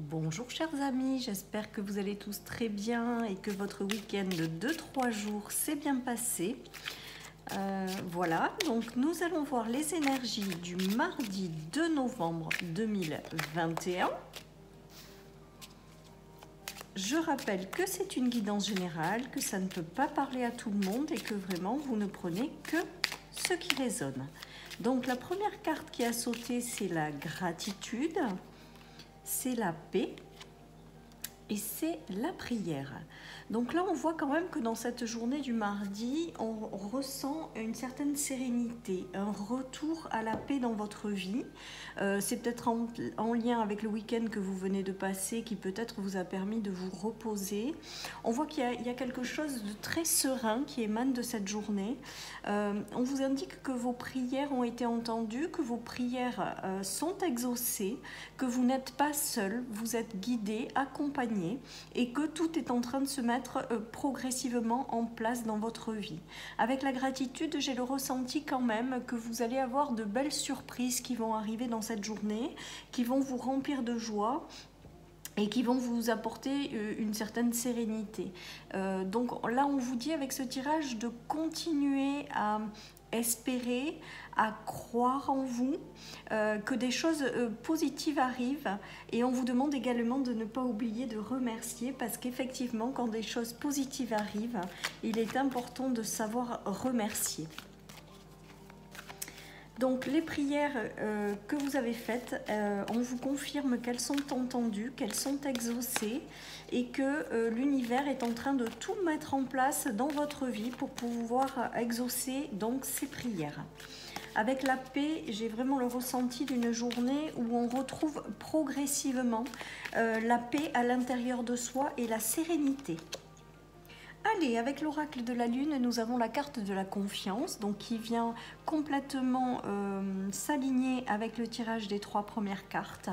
Bonjour chers amis, j'espère que vous allez tous très bien et que votre week-end de 2-3 jours s'est bien passé. Voilà, donc nous allons voir les énergies du mardi 2 novembre 2021. Je rappelle que c'est une guidance générale, que ça ne peut pas parler à tout le monde et que vraiment vous ne prenez que ce qui résonne. Donc la première carte qui a sauté, c'est la gratitude, c'est la paix et c'est la prière. Donc là, on voit quand même que dans cette journée du mardi, on ressent une certaine sérénité, un retour à la paix dans votre vie. C'est peut-être en lien avec le week-end que vous venez de passer qui peut-être vous a permis de vous reposer. On voit qu'il y a quelque chose de très serein qui émane de cette journée. On vous indique que vos prières ont été entendues, que vos prières sont exaucées, que vous n'êtes pas seul, vous êtes guidé, accompagné et que tout est en train de se mettre progressivement en place dans votre vie. Avec la gratitude, j'ai le ressenti quand même que vous allez avoir de belles surprises qui vont arriver dans cette journée, qui vont vous remplir de joie et qui vont vous apporter une certaine sérénité. Donc là, on vous dit avec ce tirage de continuer à espérer, à croire en vous, que des choses positives arrivent, et on vous demande également de ne pas oublier de remercier, parce qu'effectivement quand des choses positives arrivent, il est important de savoir remercier. Donc les prières que vous avez faites, on vous confirme qu'elles sont entendues, qu'elles sont exaucées et que l'univers est en train de tout mettre en place dans votre vie pour pouvoir exaucer donc ces prières. Avec la paix, j'ai vraiment le ressenti d'une journée où on retrouve progressivement la paix à l'intérieur de soi et la sérénité. Allez, avec l'oracle de la lune, nous avons la carte de la confiance, donc qui vient complètement s'aligner avec le tirage des 3 premières cartes.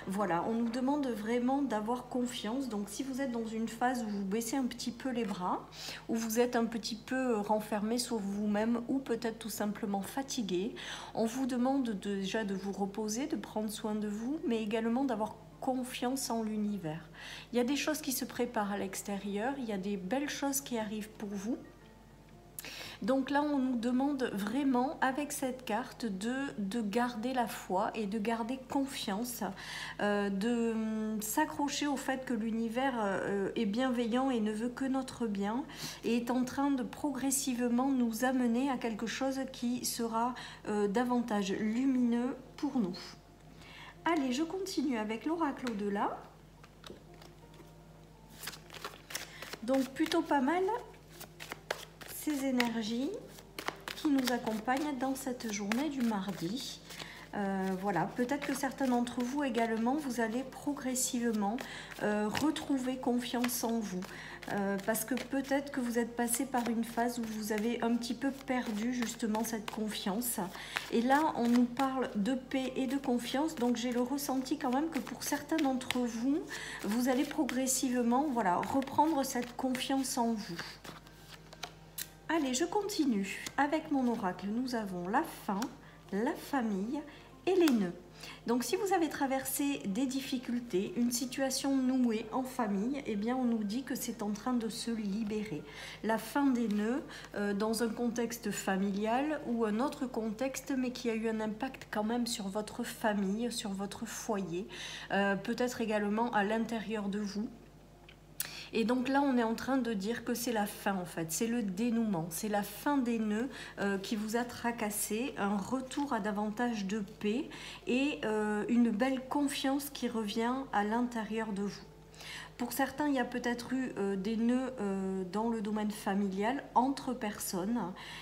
Voilà, on nous demande vraiment d'avoir confiance. Donc si vous êtes dans une phase où vous baissez un petit peu les bras, où vous êtes un petit peu renfermé sur vous-même ou peut-être tout simplement fatigué, on vous demande déjà de vous reposer, de prendre soin de vous, mais également d'avoir confiance en l'univers. Il y a des choses qui se préparent à l'extérieur, il y a des belles choses qui arrivent pour vous. Donc là, on nous demande vraiment, avec cette carte, de garder la foi et de garder confiance, de s'accrocher au fait que l'univers est bienveillant et ne veut que notre bien et est en train de progressivement nous amener à quelque chose qui sera davantage lumineux pour nous. Allez, je continue avec l'oracle au-delà. Donc plutôt pas mal ces énergies qui nous accompagnent dans cette journée du mardi. Voilà, peut-être que certains d'entre vous également, vous allez progressivement retrouver confiance en vous. Parce que peut-être que vous êtes passé par une phase où vous avez un petit peu perdu justement cette confiance. Et là, on nous parle de paix et de confiance. Donc j'ai le ressenti quand même que pour certains d'entre vous, vous allez progressivement reprendre cette confiance en vous. Allez, je continue. Avec mon oracle, nous avons la fin, la famille et les nœuds. Donc si vous avez traversé des difficultés, une situation nouée en famille, eh bien on nous dit que c'est en train de se libérer. La fin des nœuds dans un contexte familial ou un autre contexte, mais qui a eu un impact quand même sur votre famille, sur votre foyer, peut-être également à l'intérieur de vous. Et donc là, on est en train de dire que c'est la fin en fait, c'est le dénouement, c'est la fin des nœuds qui vous a tracassé, un retour à davantage de paix et une belle confiance qui revient à l'intérieur de vous. Pour certains, il y a peut-être eu des nœuds dans le domaine familial, entre personnes.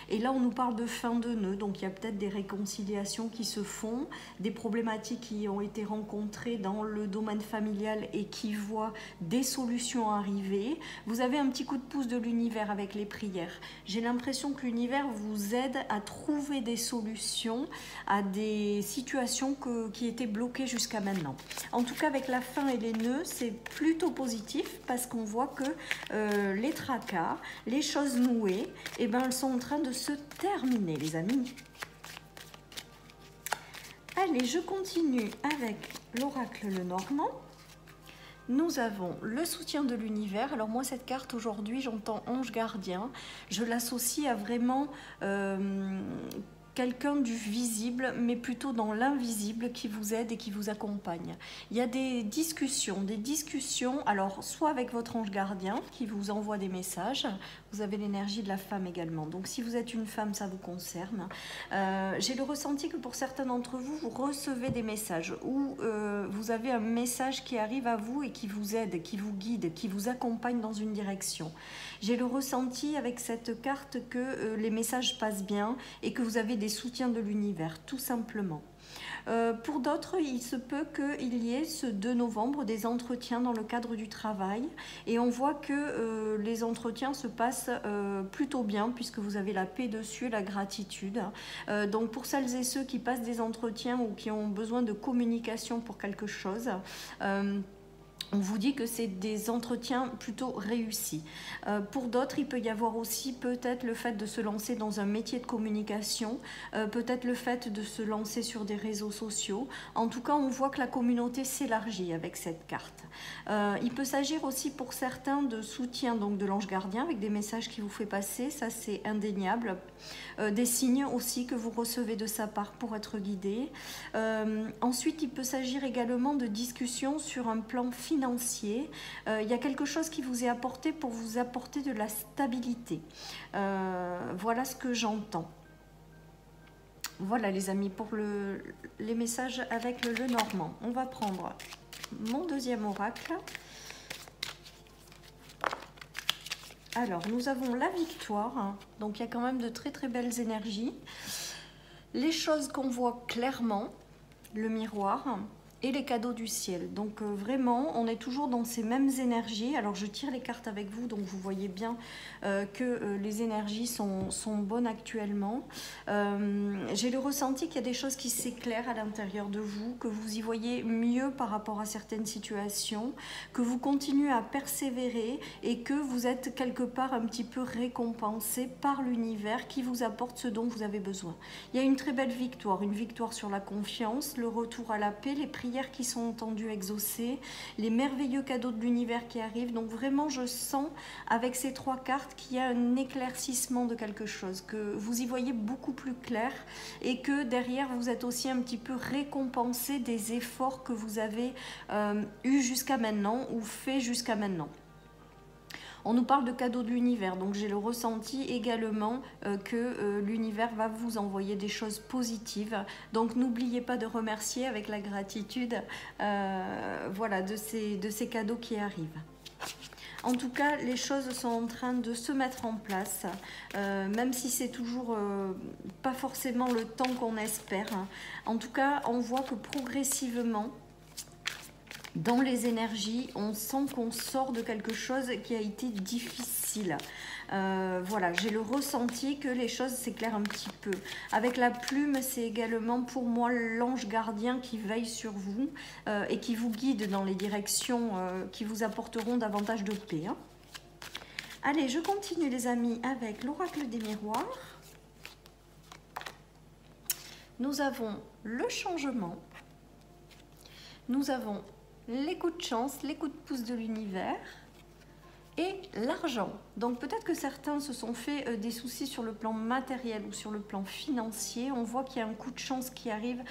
Et là, on nous parle de fin de nœuds. Donc, il y a peut-être des réconciliations qui se font, des problématiques qui ont été rencontrées dans le domaine familial et qui voient des solutions arriver. Vous avez un petit coup de pouce de l'univers avec les prières. J'ai l'impression que l'univers vous aide à trouver des solutions à des situations qui étaient bloquées jusqu'à maintenant. En tout cas, avec la fin et les nœuds, c'est plutôt positif parce qu'on voit que les tracas, les choses nouées, eh ben, elles sont en train de se terminer, les amis. Allez, je continue avec l'oracle Lenormand. nous avons le soutien de l'univers. Alors moi, cette carte aujourd'hui, j'entends ange gardien. Je l'associe à vraiment quelqu'un du visible, mais plutôt dans l'invisible, qui vous aide et qui vous accompagne. Il y a des discussions, alors soit avec votre ange gardien qui vous envoie des messages. Vous avez l'énergie de la femme également, donc si vous êtes une femme, ça vous concerne. J'ai le ressenti que pour certains d'entre vous, vous recevez des messages ou vous avez un message qui arrive à vous et qui vous aide, qui vous guide, qui vous accompagne dans une direction. J'ai le ressenti avec cette carte que les messages passent bien et que vous avez des soutiens de l'univers, tout simplement. Pour d'autres, il se peut qu'il y ait ce 2 novembre des entretiens dans le cadre du travail et on voit que les entretiens se passent plutôt bien puisque vous avez la paix dessus, la gratitude. Donc pour celles et ceux qui passent des entretiens ou qui ont besoin de communication pour quelque chose, on vous dit que c'est des entretiens plutôt réussis. Pour d'autres, il peut y avoir aussi peut-être le fait de se lancer dans un métier de communication, peut-être le fait de se lancer sur des réseaux sociaux. En tout cas, on voit que la communauté s'élargit avec cette carte. Il peut s'agir aussi pour certains de soutien donc de l'ange gardien avec des messages qui vous fait passer, ça c'est indéniable. Des signes aussi que vous recevez de sa part pour être guidé. Ensuite, il peut s'agir également de discussions sur un plan financier. Il y a quelque chose qui vous est apporté pour vous apporter de la stabilité. Voilà ce que j'entends. Voilà les amis pour les messages avec le Lenormand. On va prendre mon deuxième oracle. Alors, nous avons la victoire, donc il y a quand même de très très belles énergies. Les choses qu'on voit clairement, le miroir et les cadeaux du ciel. Donc vraiment, on est toujours dans ces mêmes énergies. Alors je tire les cartes avec vous, donc vous voyez bien que les énergies sont bonnes actuellement. J'ai le ressenti qu'il y a des choses qui s'éclairent à l'intérieur de vous, que vous y voyez mieux par rapport à certaines situations, que vous continuez à persévérer et que vous êtes quelque part un petit peu récompensé par l'univers qui vous apporte ce dont vous avez besoin. Il y a une très belle victoire, une victoire sur la confiance, le retour à la paix, les prières qui sont entendues, exaucées, les merveilleux cadeaux de l'univers qui arrivent. Donc vraiment, je sens avec ces 3 cartes qu'il y a un éclaircissement de quelque chose, que vous y voyez beaucoup plus clair et que derrière, vous êtes aussi un petit peu récompensé des efforts que vous avez eus jusqu'à maintenant ou fait jusqu'à maintenant. On nous parle de cadeaux de l'univers, donc j'ai le ressenti également que l'univers va vous envoyer des choses positives. Donc n'oubliez pas de remercier avec la gratitude voilà, de ces cadeaux qui arrivent. En tout cas, les choses sont en train de se mettre en place, même si c'est toujours pas forcément le temps qu'on espère. En tout cas, on voit que progressivement, dans les énergies, on sent qu'on sort de quelque chose qui a été difficile. Voilà, j'ai le ressenti que les choses s'éclairent un petit peu. Avec la plume, c'est également pour moi l'ange gardien qui veille sur vous et qui vous guide dans les directions qui vous apporteront davantage de paix. Hein. Allez, je continue les amis avec l'oracle des miroirs. Nous avons le changement. Nous avons les coups de chance, les coups de pouce de l'univers et l'argent. Donc peut-être que certains se sont fait des soucis sur le plan matériel ou sur le plan financier. On voit qu'il y a un coup de chance qui arrive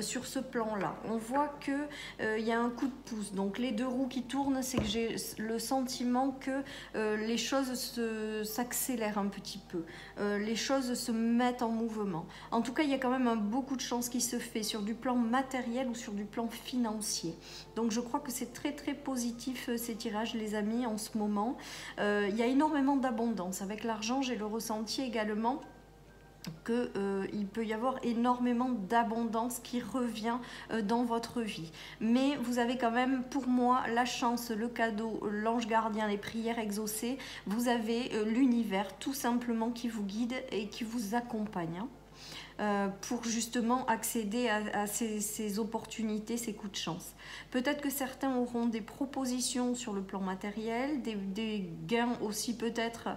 sur ce plan-là. On voit qu'il y a un coup de pouce. Donc les 2 roues qui tournent, c'est que j'ai le sentiment que les choses s'accélèrent un petit peu. Les choses se mettent en mouvement. En tout cas, il y a quand même un beaucoup de chance qui se fait sur du plan matériel ou sur du plan financier. Donc je crois que c'est très très positif ces tirages les amis en ce moment. Il y a énormément d'abondance. Avec l'argent, j'ai le ressenti également qu'il peut y avoir énormément d'abondance qui revient dans votre vie. Mais vous avez quand même, pour moi, la chance, le cadeau, l'ange gardien, les prières exaucées. Vous avez l'univers tout simplement qui vous guide et qui vous accompagne. pour justement accéder à ces opportunités, ces coups de chance. Peut-être que certains auront des propositions sur le plan matériel, des gains aussi peut-être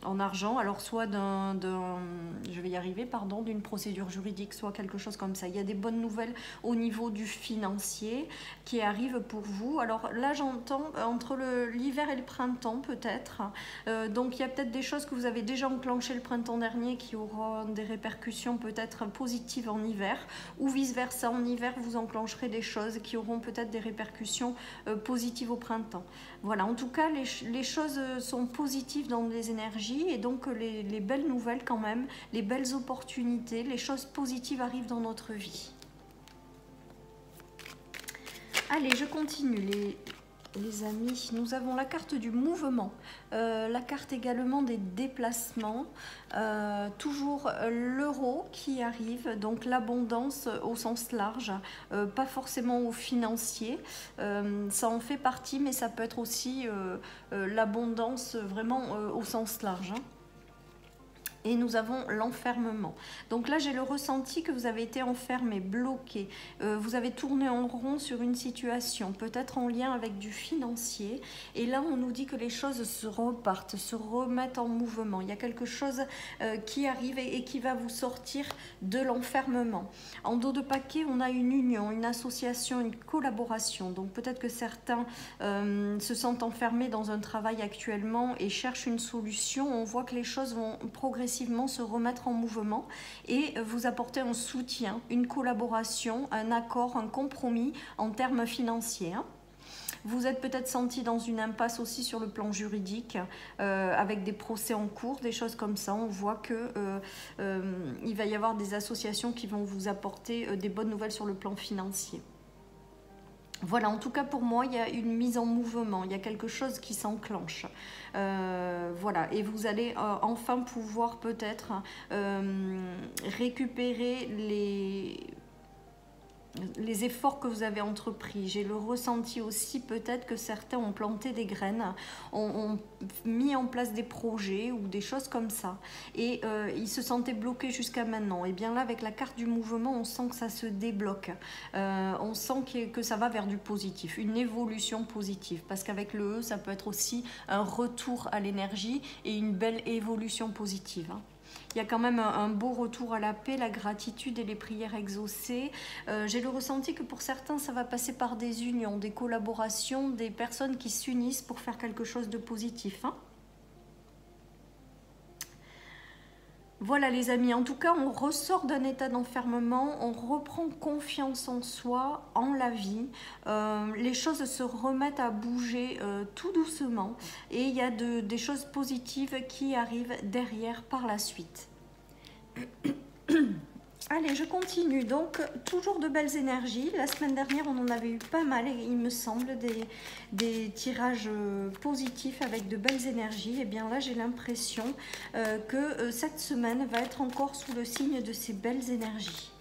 en argent, alors soit je vais y arriver, pardon, d'une procédure juridique, soit quelque chose comme ça. Il y a des bonnes nouvelles au niveau du financier qui arrivent pour vous. Alors là, j'entends entre l'hiver et le printemps peut-être. Donc il y a peut-être des choses que vous avez déjà enclenchées le printemps dernier qui auront des répercussions peut-être positives en hiver, ou vice-versa, en hiver, vous enclencherez des choses qui auront peut-être des répercussions positives au printemps. Voilà, en tout cas, les choses sont positives dans les énergies et donc les belles nouvelles quand même, les belles opportunités, les choses positives arrivent dans notre vie. Allez, je continue les amis. Nous avons la carte du mouvement, la carte également des déplacements, toujours l'euro qui arrive, donc l'abondance au sens large, pas forcément au financier, ça en fait partie, mais ça peut être aussi l'abondance vraiment au sens large. Et nous avons l'enfermement. Donc là, j'ai le ressenti que vous avez été enfermé, bloqué. Vous avez tourné en rond sur une situation, peut-être en lien avec du financier. Et là, on nous dit que les choses se repartent, se remettent en mouvement. Il y a quelque chose qui arrive et qui va vous sortir de l'enfermement. En dos de paquet, on a une union, une association, une collaboration. Donc peut-être que certains se sentent enfermés dans un travail actuellement et cherchent une solution. On voit que les choses vont progressivement se remettre en mouvement et vous apporter un soutien, une collaboration, un accord, un compromis en termes financiers. Vous êtes peut-être senti dans une impasse aussi sur le plan juridique, avec des procès en cours, des choses comme ça. On voit que il va y avoir des associations qui vont vous apporter des bonnes nouvelles sur le plan financier. Voilà, en tout cas pour moi, il y a une mise en mouvement, il y a quelque chose qui s'enclenche. Voilà, et vous allez enfin pouvoir peut-être récupérer les efforts que vous avez entrepris. J'ai le ressenti aussi peut-être que certains ont planté des graines, ont mis en place des projets ou des choses comme ça. Et ils se sentaient bloqués jusqu'à maintenant. Et bien là, avec la carte du mouvement, on sent que ça se débloque. On sent que ça va vers du positif, une évolution positive. Parce qu'avec le E, ça peut être aussi un retour à l'énergie et une belle évolution positive. Il y a quand même un beau retour à la paix, la gratitude et les prières exaucées. J'ai le ressenti que pour certains, ça va passer par des unions, des collaborations, des personnes qui s'unissent pour faire quelque chose de positif. Voilà les amis, en tout cas on ressort d'un état d'enfermement, on reprend confiance en soi, en la vie, les choses se remettent à bouger tout doucement et il y a des choses positives qui arrivent derrière par la suite. Allez, je continue. Donc, toujours de belles énergies. La semaine dernière, on en avait eu pas mal, il me semble, des tirages positifs avec de belles énergies. Et bien là, j'ai l'impression que cette semaine va être encore sous le signe de ces belles énergies.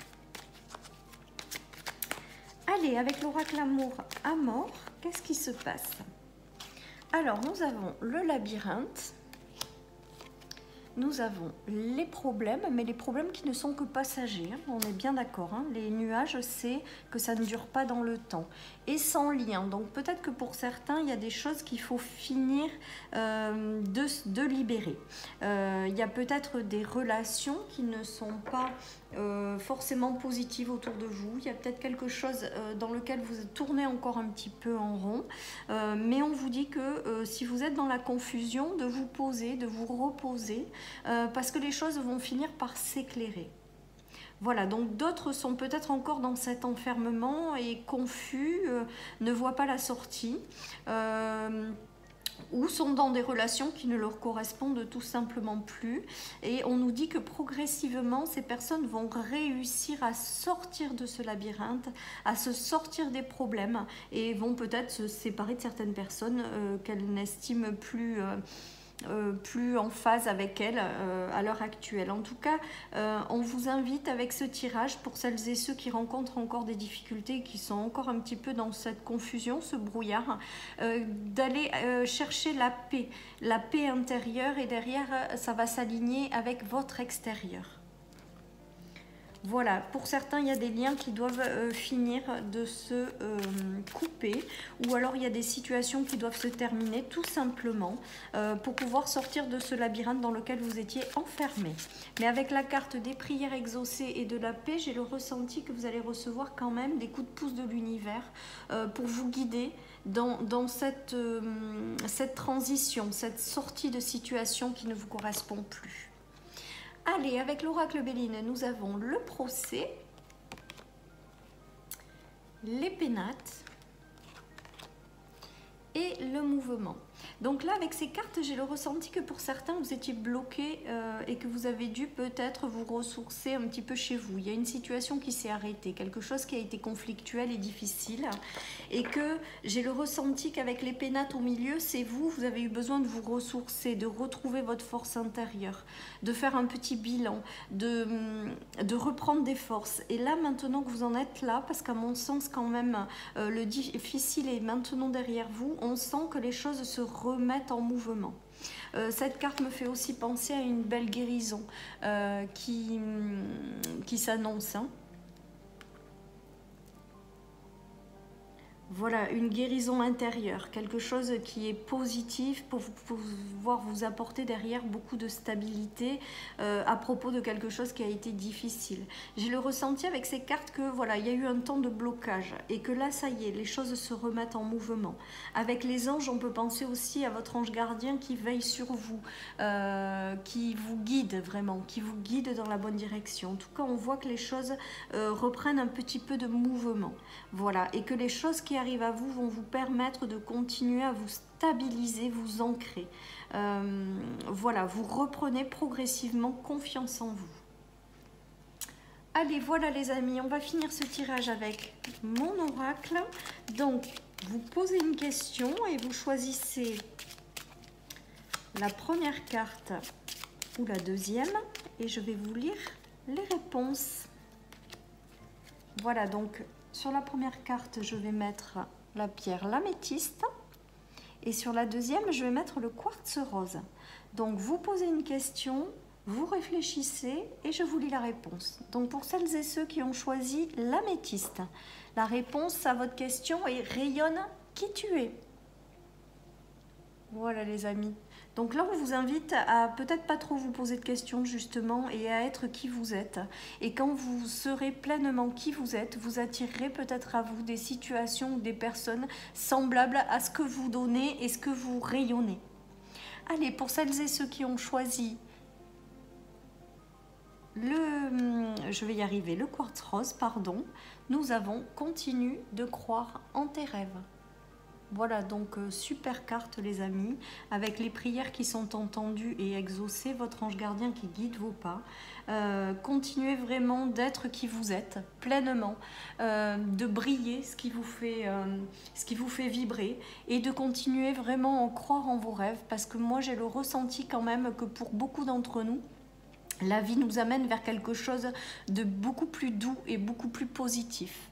Allez, avec l'oracle amour à mort, qu'est-ce qui se passe? Alors, nous avons le labyrinthe. Nous avons les problèmes, mais les problèmes qui ne sont que passagers, on est bien d'accord. Les nuages, c'est que ça ne dure pas dans le temps. Et sans lien, donc peut-être que pour certains, il y a des choses qu'il faut finir de libérer. Il y a peut-être des relations qui ne sont pas forcément positives autour de vous. Il y a peut-être quelque chose dans lequel vous tournez encore un petit peu en rond. Mais on vous dit que si vous êtes dans la confusion, de vous poser, de vous reposer, parce que les choses vont finir par s'éclairer. Voilà, donc d'autres sont peut-être encore dans cet enfermement et confus, ne voient pas la sortie, ou sont dans des relations qui ne leur correspondent tout simplement plus. Et on nous dit que progressivement, ces personnes vont réussir à sortir de ce labyrinthe, à se sortir des problèmes et vont peut-être se séparer de certaines personnes qu'elles n'estiment plus plus en phase avec elle à l'heure actuelle. En tout cas, on vous invite avec ce tirage, pour celles et ceux qui rencontrent encore des difficultés, qui sont encore un petit peu dans cette confusion, ce brouillard, d'aller chercher la paix intérieure, et derrière, ça va s'aligner avec votre extérieur. Voilà, pour certains, il y a des liens qui doivent finir de se couper, ou alors il y a des situations qui doivent se terminer tout simplement pour pouvoir sortir de ce labyrinthe dans lequel vous étiez enfermé. Mais avec la carte des prières exaucées et de la paix, j'ai le ressenti que vous allez recevoir quand même des coups de pouce de l'univers pour vous guider dans cette transition, cette sortie de situation qui ne vous correspond plus. Allez, avec l'oracle Béline, nous avons le procès, les pénates et le mouvement. Donc là, avec ces cartes, j'ai le ressenti que pour certains, vous étiez bloqués et que vous avez dû peut-être vous ressourcer un petit peu chez vous. Il y a une situation qui s'est arrêtée, quelque chose qui a été conflictuel et difficile. Et que j'ai le ressenti qu'avec les pénates au milieu, c'est vous avez eu besoin de vous ressourcer, de retrouver votre force intérieure, de faire un petit bilan, de reprendre des forces. Et là, maintenant que vous en êtes là, parce qu'à mon sens, quand même, le difficile est maintenant derrière vous, on sent que les choses se remettent en mouvement. Cette carte me fait aussi penser à une belle guérison qui s'annonce. Voilà, une guérison intérieure, quelque chose qui est positif pour pouvoir vous apporter derrière beaucoup de stabilité à propos de quelque chose qui a été difficile. J'ai le ressenti avec ces cartes que voilà, il y a eu un temps de blocage et que là, ça y est, les choses se remettent en mouvement. Avec les anges, on peut penser aussi à votre ange gardien qui veille sur vous, qui vous guide vraiment, qui vous guide dans la bonne direction. En tout cas, on voit que les choses reprennent un petit peu de mouvement. Voilà, et que les choses qui arrivent à vous vont vous permettre de continuer à vous stabiliser, vous ancrer. Voilà, vous reprenez progressivement confiance en vous. Allez, voilà les amis, on va finir ce tirage avec mon oracle. Donc, vous posez une question et vous choisissez la première carte ou la deuxième et je vais vous lire les réponses. Voilà, donc sur la première carte, je vais mettre la pierre l'améthyste et sur la deuxième, je vais mettre le quartz rose. Donc, vous posez une question, vous réfléchissez et je vous lis la réponse. Donc, pour celles et ceux qui ont choisi l'améthyste, la réponse à votre question est « Rayonne qui tu es ». Voilà les amis. Donc là, on vous invite à peut-être pas trop vous poser de questions justement et à être qui vous êtes. Et quand vous serez pleinement qui vous êtes, vous attirerez peut-être à vous des situations ou des personnes semblables à ce que vous donnez et ce que vous rayonnez. Allez, pour celles et ceux qui ont choisi je vais y arriver, le quartz rose, pardon, nous avons « Continue de croire en tes rêves ». Voilà, donc super carte les amis, avec les prières qui sont entendues et exaucées, votre ange gardien qui guide vos pas. Continuez vraiment d'être qui vous êtes, pleinement, de briller, ce qui vous fait vibrer, et de continuer vraiment à croire en vos rêves, parce que moi j'ai le ressenti quand même que pour beaucoup d'entre nous, la vie nous amène vers quelque chose de beaucoup plus doux et beaucoup plus positif.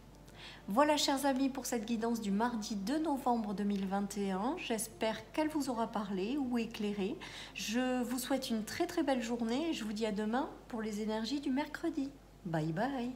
Voilà chers amis pour cette guidance du mardi 2 novembre 2021. J'espère qu'elle vous aura parlé ou éclairé. Je vous souhaite une très très belle journée et je vous dis à demain pour les énergies du mercredi. Bye bye.